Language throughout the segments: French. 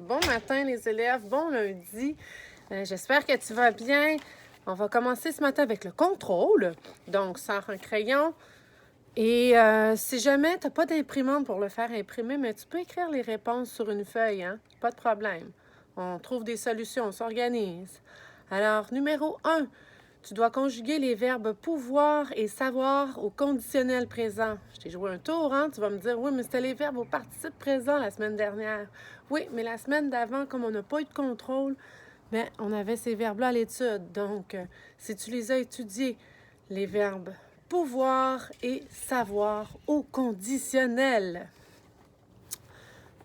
Bon matin les élèves, bon lundi. J'espère que tu vas bien. On va commencer ce matin avec le contrôle. Donc, sors un crayon. Et si jamais tu n'as pas d'imprimante pour le faire imprimer, mais tu peux écrire les réponses sur une feuille, hein? Pas de problème. On trouve des solutions, on s'organise. Alors, numéro 1, tu dois conjuguer les verbes pouvoir et savoir au conditionnel présent. Je t'ai joué un tour, hein? Tu vas me dire, oui, mais c'était les verbes au participe présent la semaine dernière. Oui, mais la semaine d'avant, comme on n'a pas eu de contrôle, bien, on avait ces verbes-là à l'étude. Donc, si tu les as étudiés, les verbes pouvoir et savoir au conditionnel.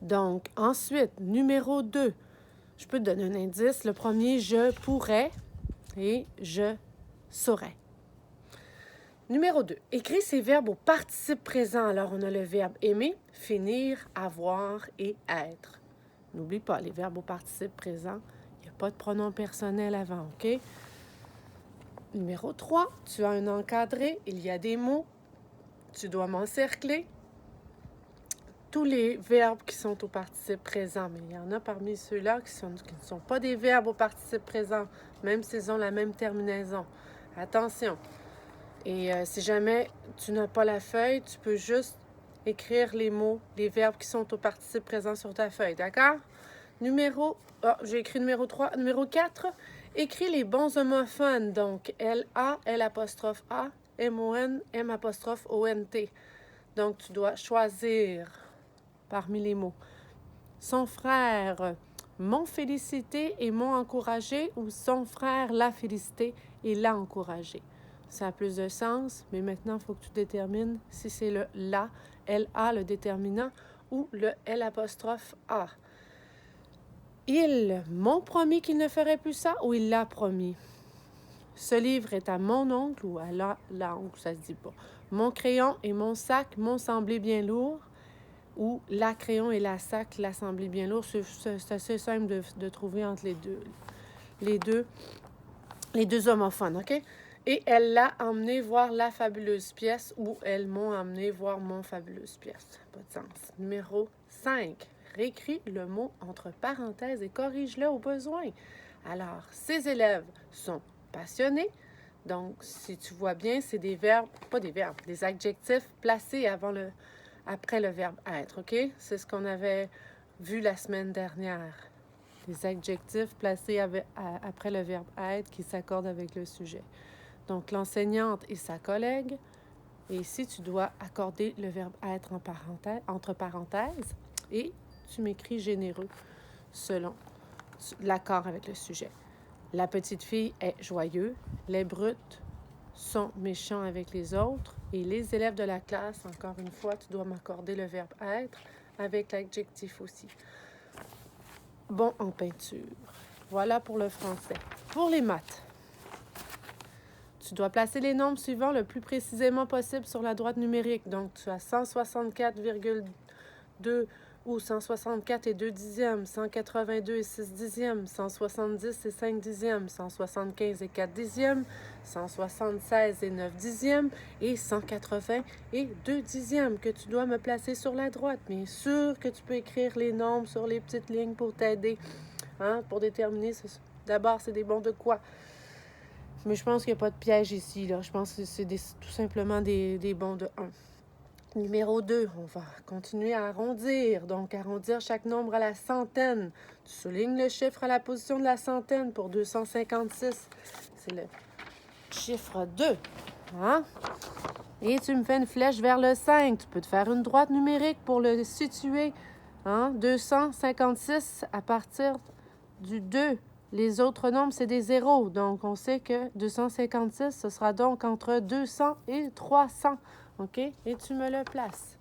Donc, ensuite, numéro 2, je peux te donner un indice. Le premier, je pourrais et je saurais. Numéro 2, écris ces verbes au participe présent. Alors, on a le verbe aimer, finir, avoir et être. N'oublie pas, les verbes au participe présent, il n'y a pas de pronom personnel avant, OK? Numéro 3, tu as un encadré, il y a des mots, tu dois m'encercler. Tous les verbes qui sont au participe présent, mais il y en a parmi ceux-là qui ne sont pas des verbes au participe présent, même s'ils ont la même terminaison. Attention! Et si jamais tu n'as pas la feuille, tu peux juste écrire les mots, les verbes qui sont au participe présent sur ta feuille, d'accord? J'ai écrit numéro 3. Numéro 4, écris les bons homophones, donc L-A, L''A, M-O-N, M''O-N-T. Donc, tu dois choisir parmi les mots. Son frère, m'ont félicité et m'ont encouragé, ou son frère l'a félicité et l'a encouragé. Ça a plus de sens, mais maintenant, il faut que tu détermines si c'est le la, L-A, le déterminant, ou le L''A. Ils m'ont promis qu'ils ne feraient plus ça, ou il l'a promis. Ce livre est à mon oncle, ou à l'oncle, ça se dit pas. Mon crayon et mon sac m'ont semblé bien lourds, ou la crayon et la sac l'a semblé bien lourd. C'est assez simple de trouver entre les deux homophones, OK? Et elle l'a emmené voir la fabuleuse pièce, ou elles m'ont emmené voir mon fabuleuse pièce. Pas de sens. Numéro 5. Réécris le mot entre parenthèses et corrige-le au besoin. Alors, ces élèves sont passionnés. Donc, si tu vois bien, c'est des verbes, pas des verbes, des adjectifs placés après le verbe être, OK? C'est ce qu'on avait vu la semaine dernière. Des adjectifs placés après le verbe être qui s'accordent avec le sujet. Donc, l'enseignante et sa collègue. Et ici, tu dois accorder le verbe être entre parenthèses. Et tu m'écris généreux selon l'accord avec le sujet. La petite fille est joyeuse. Les brutes sont méchants avec les autres. Et les élèves de la classe, encore une fois, tu dois m'accorder le verbe être avec l'adjectif aussi. Bon en peinture. Voilà pour le français. Pour les maths, tu dois placer les nombres suivants le plus précisément possible sur la droite numérique. Donc, tu as 164,2 ou 164 et 2 dixièmes, 182 et 6 dixièmes, 170 et 5 dixièmes, 175 et 4 dixièmes, 176 et 9 dixièmes et 180 et 2 dixièmes que tu dois me placer sur la droite. Bien sûr que tu peux écrire les nombres sur les petites lignes pour t'aider, hein, pour déterminer. D'abord, c'est des bons de quoi? Mais je pense qu'il n'y a pas de piège ici, là. Je pense que c'est tout simplement des bons de 1. Numéro 2, on va continuer à arrondir. Donc, arrondir chaque nombre à la centaine. Tu soulignes le chiffre à la position de la centaine pour 256. C'est le chiffre 2. Hein? Et tu me fais une flèche vers le 5. Tu peux te faire une droite numérique pour le situer. Hein? 256 à partir du 2. Les autres nombres, c'est des zéros. Donc, on sait que 256, ce sera donc entre 200 et 300. OK? Et tu me le places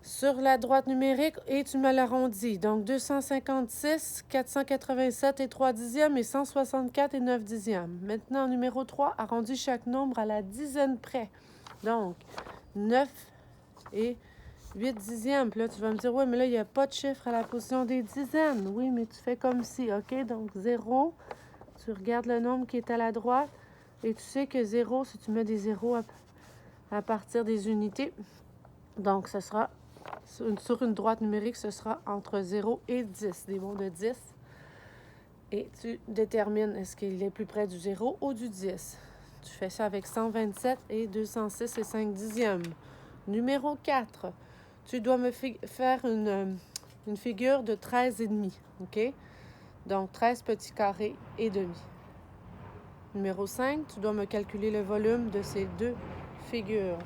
sur la droite numérique et tu me l'arrondis. Donc, 256, 487 et 3 dixièmes et 164 et 9 dixièmes. Maintenant, numéro 3, arrondis chaque nombre à la dizaine près. Donc, 9 et 8 dixièmes. Puis là, tu vas me dire, oui, mais là, il n'y a pas de chiffre à la position des dizaines. Oui, mais tu fais comme si, OK? Donc, 0, tu regardes le nombre qui est à la droite et tu sais que 0, si tu mets des zéros à partir des unités, donc ce sera Sur une droite numérique, ce sera entre 0 et 10, des bons de 10. Et tu détermines est-ce qu'il est plus près du 0 ou du 10. Tu fais ça avec 127 et 206 et 5 dixièmes. Numéro 4, tu dois me faire une figure de 13 et demi, OK? Donc, 13 petits carrés et demi. Numéro 5, tu dois me calculer le volume de ces deux figures.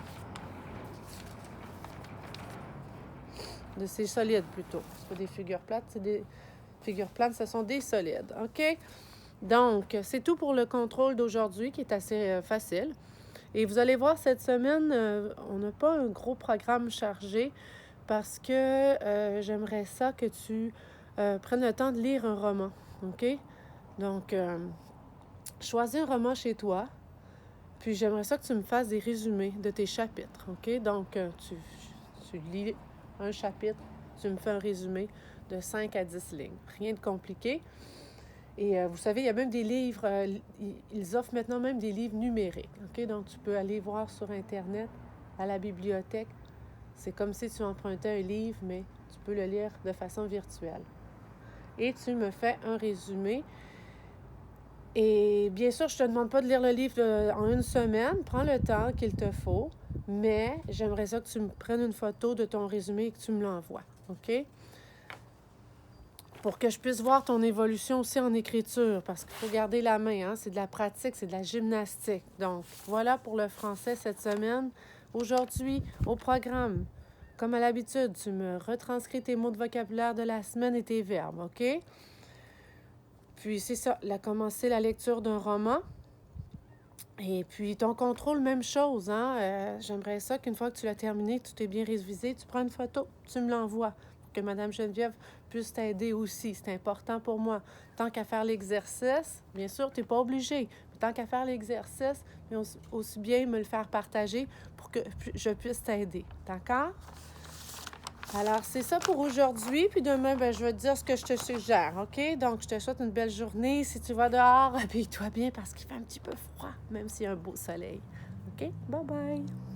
De ces solides, plutôt. Ce pas des figures plates, c'est des figures plates, ce sont des solides, OK? Donc, c'est tout pour le contrôle d'aujourd'hui, qui est assez facile. Et vous allez voir, cette semaine, on n'a pas un gros programme chargé parce que j'aimerais ça que tu prennes le temps de lire un roman, OK? Donc, choisis un roman chez toi, puis j'aimerais ça que tu me fasses des résumés de tes chapitres, OK? Donc, tu lis un chapitre, tu me fais un résumé de 5 à 10 lignes. Rien de compliqué. Et vous savez, il y a même des livres, ils offrent maintenant même des livres numériques, OK? Donc, tu peux aller voir sur Internet, à la bibliothèque. C'est comme si tu empruntais un livre, mais tu peux le lire de façon virtuelle. Et tu me fais un résumé. Et bien sûr, je ne te demande pas de lire le livre en une semaine. Prends le temps qu'il te faut. Mais j'aimerais ça que tu me prennes une photo de ton résumé et que tu me l'envoies, OK? Pour que je puisse voir ton évolution aussi en écriture, parce qu'il faut garder la main, hein? C'est de la pratique, c'est de la gymnastique. Donc, voilà pour le français cette semaine. Aujourd'hui, au programme, comme à l'habitude, tu me retranscris tes mots de vocabulaire de la semaine et tes verbes, OK? Puis, c'est ça, commencer la lecture d'un roman. Et puis, ton contrôle, même chose, hein? J'aimerais ça qu'une fois que tu l'as terminé, que tu t'es bien révisé, tu prends une photo, tu me l'envoies pour que Mme Geneviève puisse t'aider aussi. C'est important pour moi. Tant qu'à faire l'exercice, bien sûr, tu n'es pas obligé, mais tant qu'à faire l'exercice, aussi bien me le faire partager pour que je puisse t'aider. D'accord? Alors, c'est ça pour aujourd'hui. Puis demain, je vais te dire ce que je te suggère, OK? Donc, je te souhaite une belle journée. Si tu vas dehors, habille-toi bien parce qu'il fait un petit peu froid, même s'il y a un beau soleil. OK? Bye-bye!